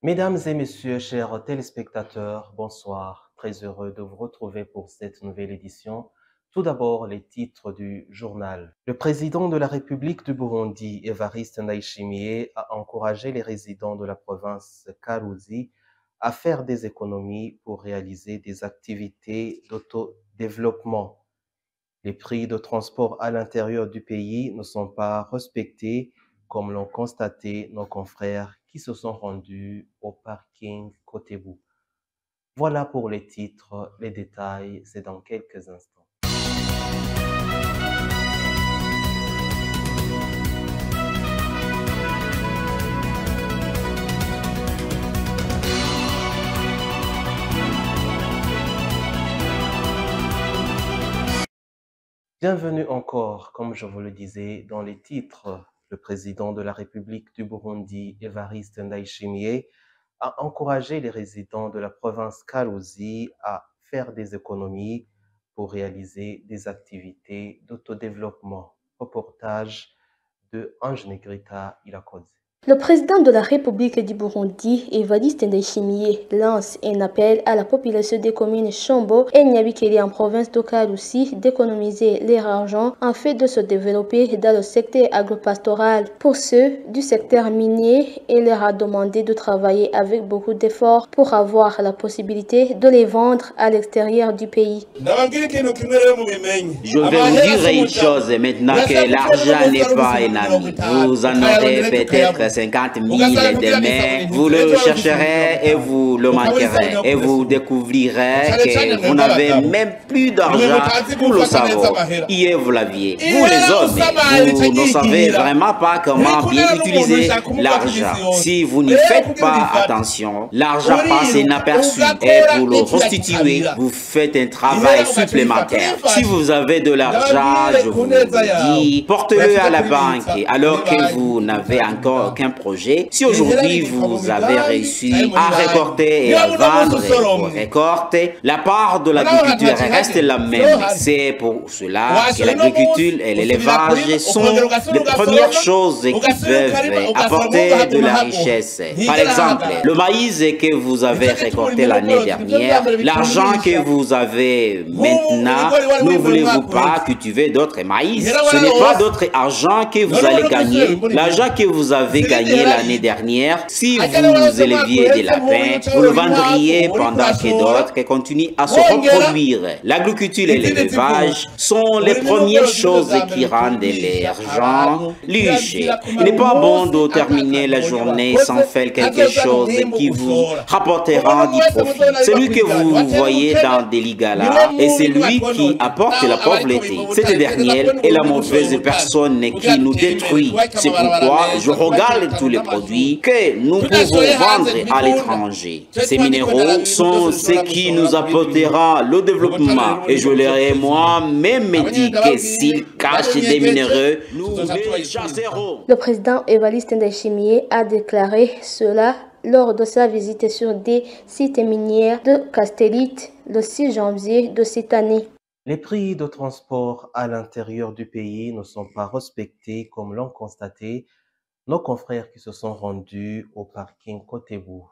Mesdames et messieurs, chers téléspectateurs, bonsoir. Très heureux de vous retrouver pour cette nouvelle édition. Tout d'abord, les titres du journal. Le président de la République du Burundi, Évariste Ndayishimiye, a encouragé les résidents de la province Karuzi à faire des économies pour réaliser des activités d'autodéveloppement. Les prix de transport à l'intérieur du pays ne sont pas respectés, comme l'ont constaté nos confrères qui se sont rendus au parking Kotebu. Voilà pour les titres, les détails, c'est dans quelques instants. Bienvenue encore, comme je vous le disais dans les titres, le président de la République du Burundi, Évariste Ndayishimiye, a encouragé les résidents de la province Karuzi à faire des économies pour réaliser des activités d'autodéveloppement. Reportage de Ange Negrita Irakoze. Le président de la République du Burundi, Évariste Ndayishimiye, lance un appel à la population des communes Chombo et Nyabikere en province de Karusi d'économiser leur argent afin de se développer dans le secteur agropastoral. Pour ceux du secteur minier, il leur a demandé de travailler avec beaucoup d'efforts pour avoir la possibilité de les vendre à l'extérieur du pays. Je vais vous dire une chose maintenant que l'argent n'est pas un ami. Vous en aurez peut-être 50 000 demain, vous le chercherez et vous le manquerez. Et vous découvrirez que vous n'avez même plus d'argent pour le savoir. Hier, vous l'aviez. Vous les hommes, vous ne savez vraiment pas comment bien utiliser l'argent. Si vous n'y faites pas attention, l'argent passe inaperçu. Et pour le restituer, vous faites un travail supplémentaire. Si vous avez de l'argent, je vous dis, portez-le à la banque alors que vous n'avez encore aucun projet. Si aujourd'hui vous avez réussi à récolter et à vendre vos récoltes, la part de l'agriculture reste la même. C'est pour cela que l'agriculture et l'élevage sont les premières choses qui peuvent apporter de la richesse. Par exemple, le maïs que vous avez récolté l'année dernière, l'argent que vous avez maintenant, ne voulez-vous pas cultiver d'autres maïs? Ce n'est pas d'autre argent que vous allez gagner. L'argent que vous avez gagné l'année dernière, si vous éleviez des lapins, vous le vendriez pendant que d'autres continuent à se reproduire. L'agriculture et l'élevage sont les premières choses qui rendent l'argent riche. Il n'est pas bon de terminer la journée sans faire quelque chose qui vous rapportera du profit. Celui que vous voyez dans des ligalas est celui qui apporte la pauvreté. Cette dernière est la mauvaise personne qui nous détruit. C'est pourquoi je regarde tous les produits que nous pouvons vendre à l'étranger. Ces minéraux sont ce qui nous apportera le développement. Et je leur ai moi-même dit que s'ils cachent des minéraux, nous les chasserons. Le président Évariste Ndayishimiye a déclaré cela lors de sa visite sur des sites miniers de Castellite le 6 janvier de cette année. Les prix de transport à l'intérieur du pays ne sont pas respectés comme l'ont constaté nos confrères qui se sont rendus au parking Kotebu.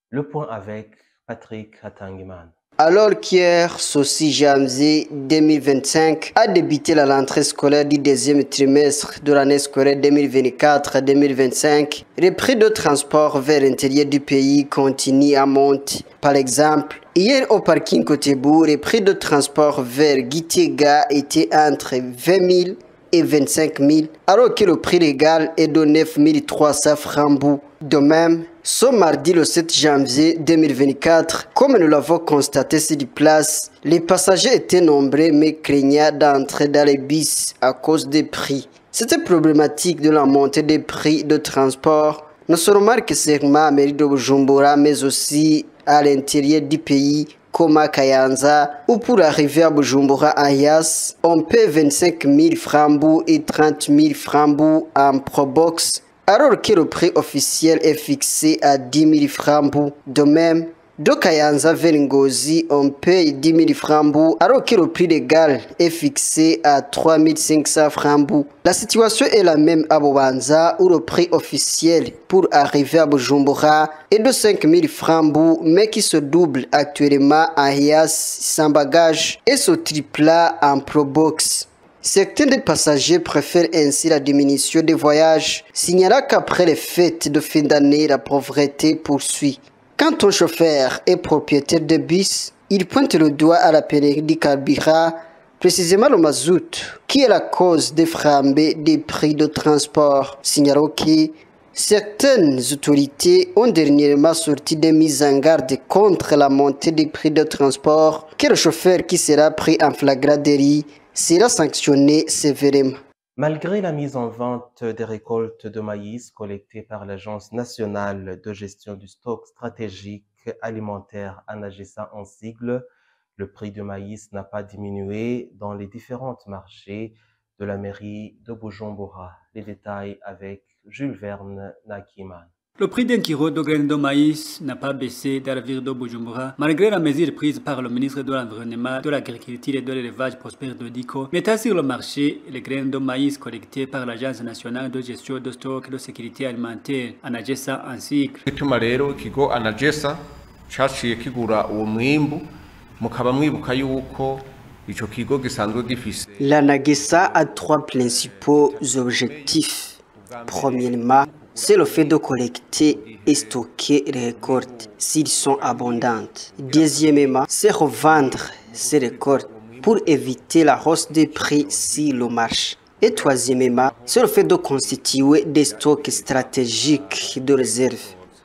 Le point avec Patrick Hatangiman. Alors qu'hier, ce 6 janvier 2025, a débuté la rentrée scolaire du deuxième trimestre de l'année scolaire 2024-2025, les prix de transport vers l'intérieur du pays continuent à monter. Par exemple, hier au parking Kotebu, les prix de transport vers Gitega étaient entre 20 000 et 25 000, alors que le prix légal est de 9 300 francs. De même, ce mardi le 7 janvier 2024, comme nous l'avons constaté sur place, les passagers étaient nombreux mais craignaient d'entrer dans les bus à cause des prix. Cette problématique de la montée des prix de transport ne se remarque seulement à Mairie de Bujumbura, mais aussi à l'intérieur du pays, comme à Kayanza, ou pour arriver à Bujumbura Ayas, on paie 25 000 francs et 30 000 francs en Probox, alors que le prix officiel est fixé à 10 000 francs. De même, De Kayanza vers Ngozi, on paye 10 000 francs alors que le prix légal est fixé à 3 500 francs. La situation est la même à Bobanza où le prix officiel pour arriver à Bujumbura est de 5 000 francs mais qui se double actuellement en Hias sans bagage et se tripla en Probox. Certains des passagers préfèrent ainsi la diminution des voyages, signalant qu'après les fêtes de fin d'année, la pauvreté poursuit. Quand ton chauffeur est propriétaire de bus, il pointe le doigt à la pénurie du carburant, précisément le mazout, qui est la cause des flambées des prix de transport. Signalant que certaines autorités ont dernièrement sorti des mises en garde contre la montée des prix de transport, que le chauffeur qui sera pris en flagrant délit sera sanctionné sévèrement. Malgré la mise en vente des récoltes de maïs collectées par l'Agence nationale de gestion du stock stratégique alimentaire ANAGESA en sigle, le prix du maïs n'a pas diminué dans les différents marchés de la mairie de Bujumbura. Les détails avec Jules Verne Nakiman. Le prix d'un kilo de graines de maïs n'a pas baissé dans la ville de Bujumbura, malgré la mesure prise par le ministre de l'Environnement, de l'Agriculture et de l'Élevage Prosper Dodiko, mettant sur le marché les graines de maïs collectées par l'Agence nationale de gestion de stock de sécurité alimentaire, ANAGESA en cycle. Bituma rero ikigo ANAGESA caciye kigura uwo mwimbu mukaba mwibuka yuko ico kigo gisanzwe gifise. L'ANAGESA a trois principaux objectifs. Premièrement, c'est le fait de collecter et stocker les récoltes s'ils sont abondantes. Deuxièmement, c'est revendre ces récoltes pour éviter la hausse des prix sur le marché. Et troisièmement, c'est le fait de constituer des stocks stratégiques de réserve.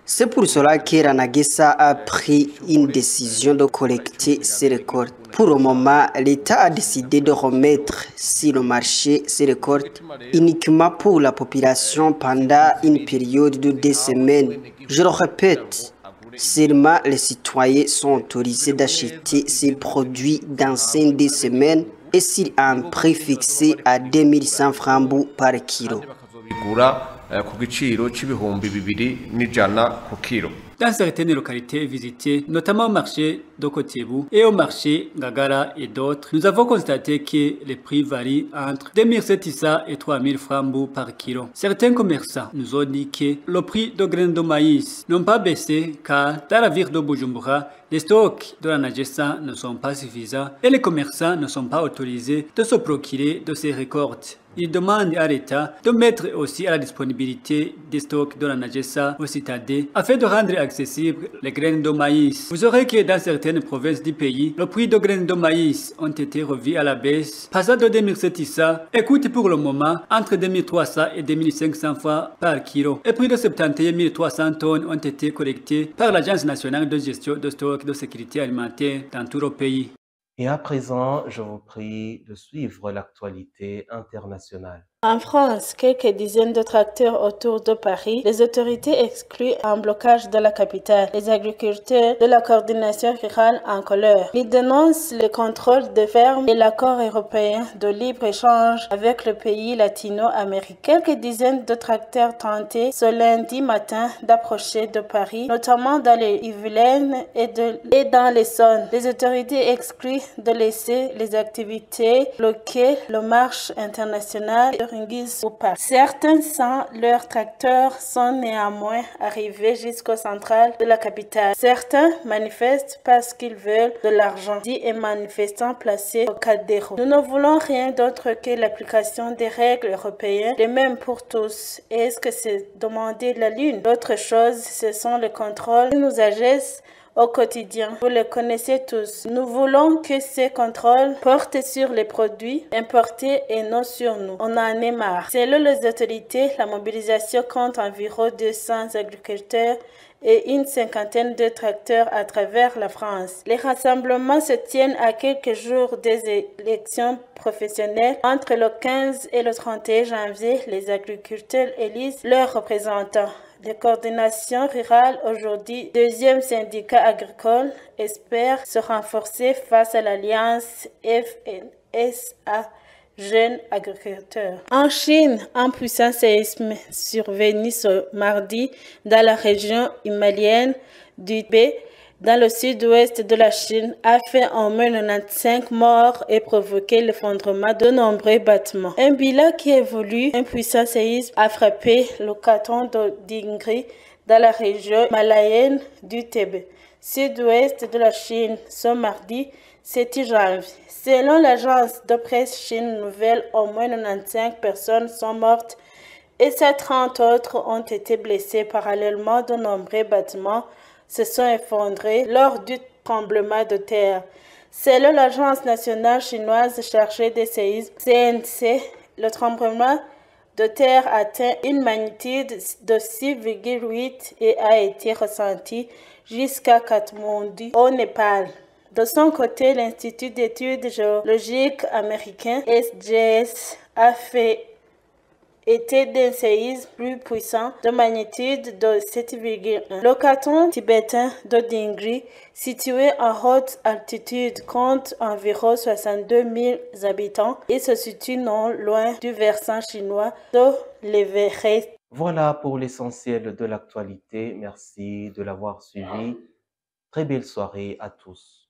C'est pour cela que l'ANAGESA a pris une décision de collecter ces récoltes. Pour le moment, l'État a décidé de remettre sur le marché ces récoltes uniquement pour la population pendant une période de 2 semaines. Je le répète, seulement les citoyens sont autorisés d'acheter ces produits dans 2 semaines et sur un prix fixé à 2100 francs par kilo. Dans certaines localités visitées, notamment au marché d'Okotiebu et au marché Ngagara et d'autres, nous avons constaté que les prix varient entre 2700 et 3000 francs par kilo. Certains commerçants nous ont dit que le prix de graines de maïs n'ont pas baissé car dans la ville de Bujumbura, les stocks de l'ANAGESA ne sont pas suffisants et les commerçants ne sont pas autorisés de se procurer de ces récoltes. Ils demandent à l'État de mettre aussi à la disponibilité des stocks de l'ANAGESA aux citadins afin de rendre accessibles les graines de maïs. Vous aurez que dans certaines provinces du pays, le prix de graines de maïs ont été revus à la baisse, passant de 2700 et coûte pour le moment entre 2300 et 2500 francs par kilo. Et plus de 71 300 tonnes ont été collectées par l'Agence nationale de gestion de stock de sécurité alimentaire dans tout le pays. Et à présent, je vous prie de suivre l'actualité internationale. En France, quelques dizaines de tracteurs autour de Paris, les autorités excluent un blocage de la capitale. Les agriculteurs de la coordination rurale en colère. Ils dénoncent le contrôle des fermes et l'accord européen de libre-échange avec le pays latino-américain. Quelques dizaines de tracteurs tentaient ce lundi matin d'approcher de Paris, notamment dans les Yvelines et dans les Saônes. Les autorités excluent de laisser les activités bloquer le marché international Certains sans leurs tracteurs sont néanmoins arrivés jusqu'au central de la capitale. Certains manifestent parce qu'ils veulent de l'argent, dit un manifestant placé au cadre des roues. Nous ne voulons rien d'autre que l'application des règles européennes, les mêmes pour tous. Est-ce que c'est demander la lune? L'autre chose, ce sont les contrôles qui nous agissent au quotidien. Vous le connaissez tous. Nous voulons que ces contrôles portent sur les produits importés et non sur nous. On en est marre. Selon les autorités, la mobilisation compte environ 200 agriculteurs et une cinquantaine de tracteurs à travers la France. Les rassemblements se tiennent à quelques jours des élections professionnelles. Entre le 15 et le 31 janvier, les agriculteurs élisent leurs représentants. La coordination rurale, aujourd'hui deuxième syndicat agricole, espère se renforcer face à l'alliance FNSA Jeunes Agriculteurs. En Chine, un puissant séisme survenu ce mardi dans la région himalienne du Tibet dans le sud-ouest de la Chine a fait au moins 95 morts et provoqué l'effondrement de nombreux bâtiments. Un bilan qui évolue, un puissant séisme a frappé le canton de Dingri dans la région malayenne du Tibet, sud-ouest de la Chine, ce mardi 7 janvier. Selon l'agence de presse Chine Nouvelle, au moins 95 personnes sont mortes et 130 autres ont été blessées. Parallèlement, de nombreux bâtiments se sont effondrés lors du tremblement de terre. Selon l'Agence nationale chinoise chargée des séismes, CNC, le tremblement de terre atteint une magnitude de 6,8 et a été ressenti jusqu'à Katmandou, au Népal. De son côté, l'Institut d'études géologiques américain SGS a fait état d'un séisme plus puissant de magnitude de 7,1. Le canton tibétain de Dingri, situé en haute altitude, compte environ 62 000 habitants et se situe non loin du versant chinois de l'Everest. Voilà pour l'essentiel de l'actualité. Merci de l'avoir suivi. Très belle soirée à tous.